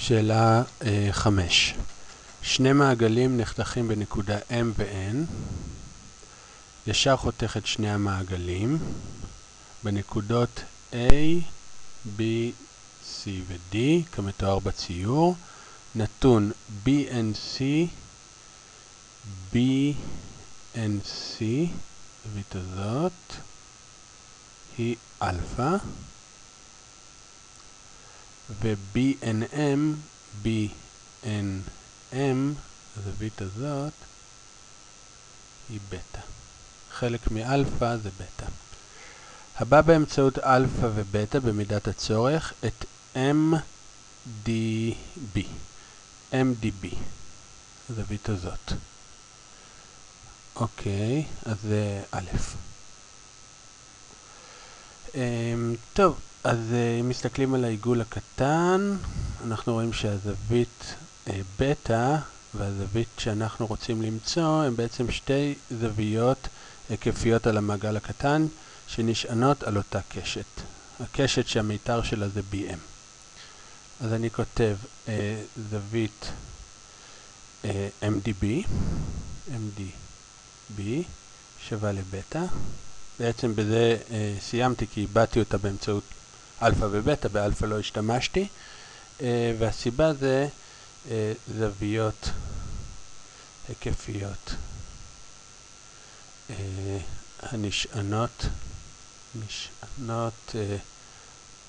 שאלה 5. שני מעגלים נחתכים בנקודה M ו-N. ישר חותך את שני המעגלים בנקודות A, B, C ו-D כמתואר בציור. נתון BNC, זווית הזאת היא אלפא, ו-BNM, הזווית הזאת היא בטא. חלק מאלפא זה בטא. הבא באמצעות אלפא ובטא במידת הצורך את MDB, הזווית הזאת. אוקיי, אז זה א'. טוב, אז אם מסתכלים על העיגול הקטן, אנחנו רואים שהזווית בטא והזווית שאנחנו רוצים למצוא הם בעצם שתי זוויות היקפיות על המעגל הקטן שנשענות על אותה קשת. הקשת שהמיתר שלה זה BM. אז אני כותב זווית MDB שווה לבטא. בעצם בזה סיימתי כי איבדתי אותה באמצעות אלפא ובטא, באלפא לא השתמשתי. והסיבה זה זוויות היקפיות הנשענות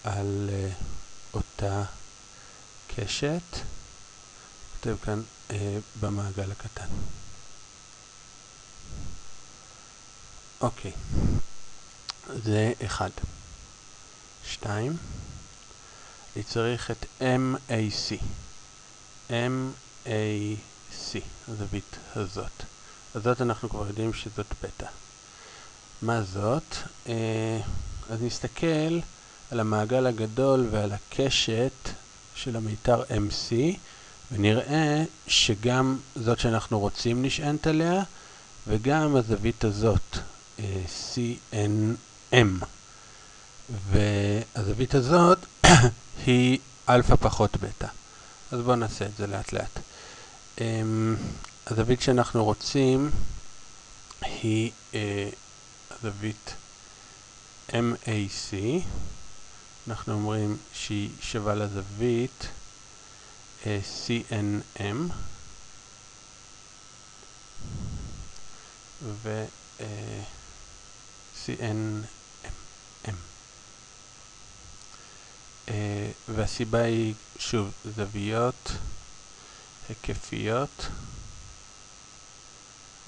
על אותה קשת. כותב כאן במעגל הקטן. אוקיי, זה 1. 2. אני צריך את MAC, הזווית הזאת. הזאת אנחנו כבר יודעים שזאת בטא. מה זאת? אז נסתכל על המעגל הגדול ועל הקשת של המיתר MC, ונראה שגם זאת שאנחנו רוצים נשענת עליה, וגם הזווית הזאת, CNM. והזווית הזאת היא אלפא פחות בטא. אז בואו נעשה את זה לאט לאט. הזווית שאנחנו רוצים היא הזווית MAC. אנחנו אומרים שהיא שווה לזווית CNM. ו CNM. והסיבה היא שוב זוויות היקפיות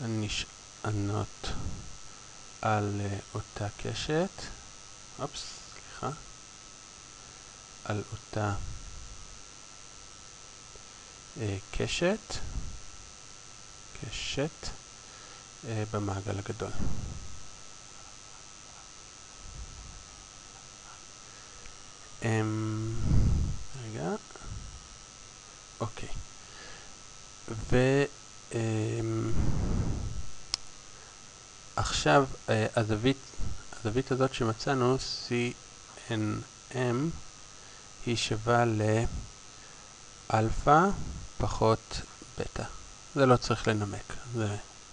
הנשענות על אותה קשת, על אותה קשת במעגל הגדול. רגע. אוקיי. עכשיו הזווית הזאת שמצאנו, CNM, היא שווה לאלפא פחות בטא. זה לא צריך לנמק.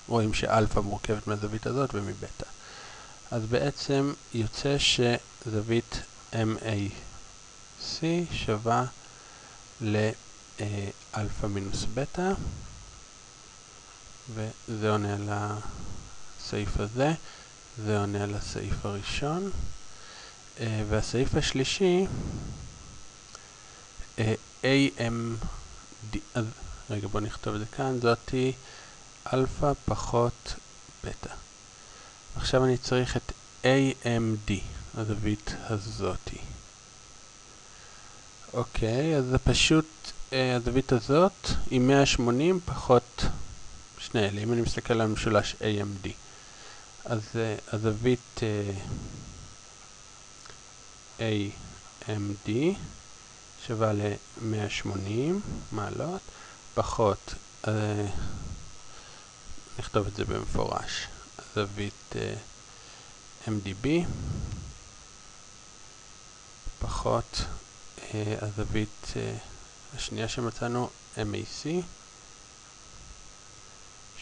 רואים שאלפא מורכבת מהזווית הזאת ומבטא. אז בעצם יוצא שזווית MAC שווה לאלפא מינוס בטא, וזה עונה על הסעיף הזה, זה עונה על הסעיף הראשון, והסעיף השלישי AMD, אז רגע בוא נכתוב את זה כאן, זאתי אלפא פחות בטא. עכשיו אני צריך את AMD, הזווית הזאתי. אוקיי, אז זה פשוט, הזווית הזאת היא 180 פחות שני אלה. אם אני מסתכל על המשולש AMD, אז הזווית AMD שווה ל-180 מעלות פחות, נכתוב את זה במפורש, הזווית MDB פחות הזווית השנייה שמצאנו MAC,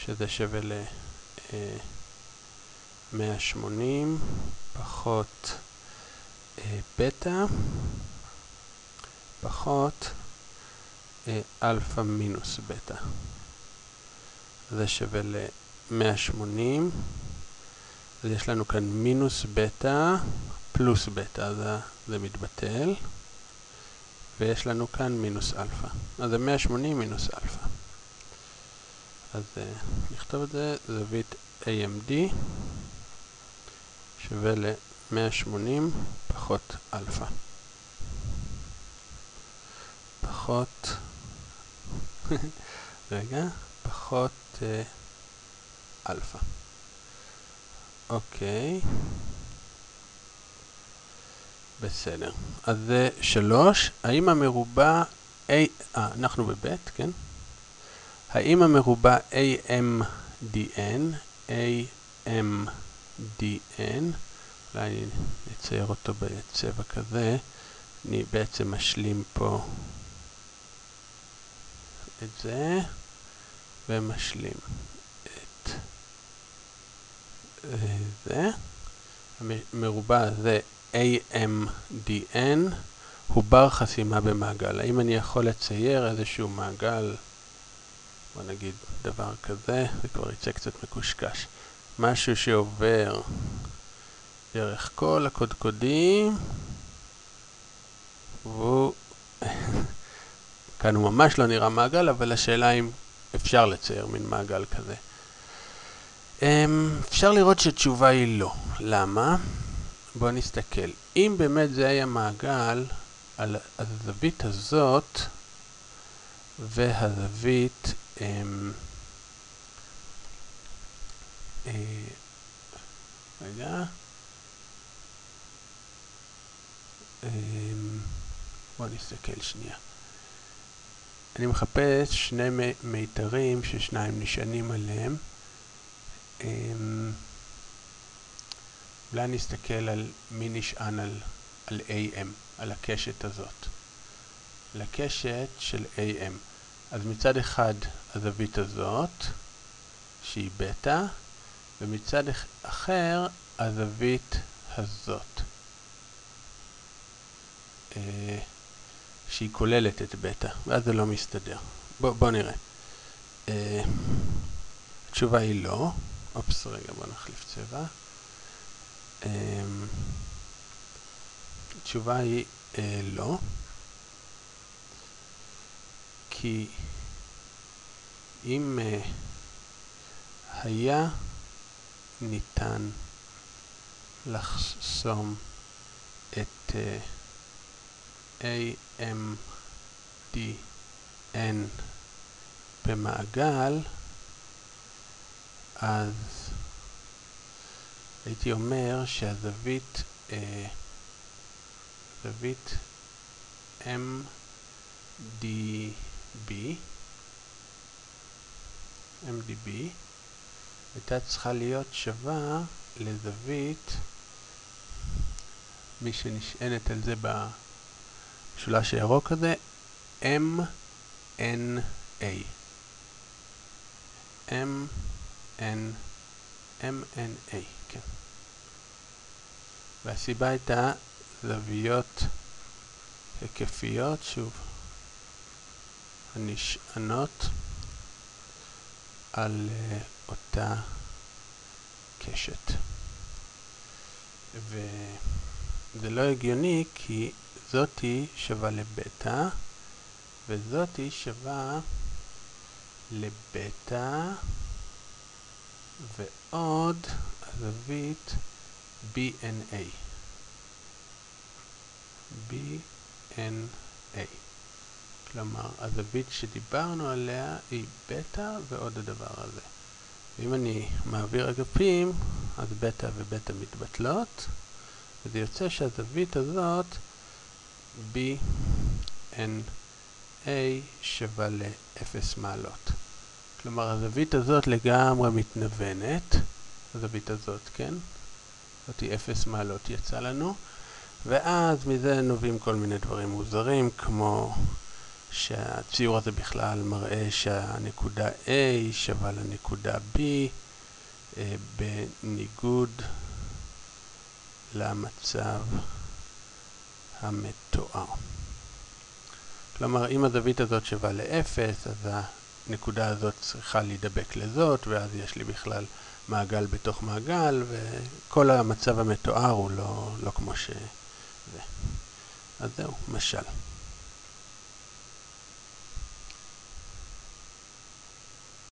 שזה שווה ל-180 פחות בטא, פחות אלפא מינוס בטא. זה שווה ל-180, אז יש לנו כאן מינוס בטא פלוס בטא, אז זה מתבטל, ויש לנו כאן מינוס אלפא. אז זה 180 מינוס אלפא. אז נכתוב את זה, זווית AMD שווה ל-180 פחות אלפא. פחות, רגע, פחות אלפא. אוקיי. בסדר. אז זה 3. האם המרובע אנחנו בבית, כן? האם המרובע AMDN, אולי נצייר אותו בצבע כזה, אני בעצם משלים פה את זה, ומשלים את זה. המרובע זה AMDN, הוא בר חסימה במעגל. האם אני יכול לצייר איזשהו מעגל, בוא נגיד דבר כזה, זה כבר יצא קצת מקושקש. משהו שעובר דרך כל הקודקודים, והוא כאן הוא ממש לא נראה מעגל, אבל השאלה אם אפשר לצייר מין מעגל כזה. אפשר לראות שהתשובה היא לא. למה? בואו נסתכל. אם באמת זה היה מעגל, על הזווית הזאת והזווית רגע, בואו נסתכל שנייה. אני מחפש שני מיתרים ששניים נשענים עליהם. אולי נסתכל על מי נשען על AM, על הקשת הזאת. לקשת של AM. אז מצד אחד הזווית הזאת, שהיא בטא, ומצד אחר הזווית הזאת, שהיא כוללת את בטא, ואז זה לא מסתדר. בוא נראה. התשובה היא לא. אופס, רגע, בוא נחליף צבע. התשובה היא לא. כי אם היה ניתן לחסום את AMDN במעגל, אז הייתי אומר שהזווית זווית MDB הייתה צריכה להיות שווה לזווית, מי שנשענת על זה במשולש הירוק הזה, MNA. MNA, כן. והסיבה הייתה זוויות היקפיות, שוב, הנשענות על אותה קשת. וזה לא הגיוני כי זאתי שווה לבטא, וזאתי שווה לבטא, ועוד הזווית BNA. BNA. כלומר, הזווית שדיברנו עליה היא בטא ועוד הדבר הזה. ואם אני מעביר אגפים, אז בטא ובטא מתבטלות, וזה יוצא שהזווית הזאת BNA שווה ל-0 מעלות. כלומר, הזווית הזאת לגמרי מתנוונת, הזווית הזאת, כן? זאת היא 0 מעלות יצא לנו, ואז מזה נובעים כל מיני דברים מוזרים, כמו שהציור הזה בכלל מראה שהנקודה A שווה לנקודה B בניגוד למצב המתואר. כלומר, אם הזווית הזאת שווה ל-0, אז הנקודה הזאת צריכה להידבק לזאת, ואז יש לי בכלל מעגל בתוך מעגל, וכל המצב המתואר הוא לא כמו שזה. אז זהו, משל.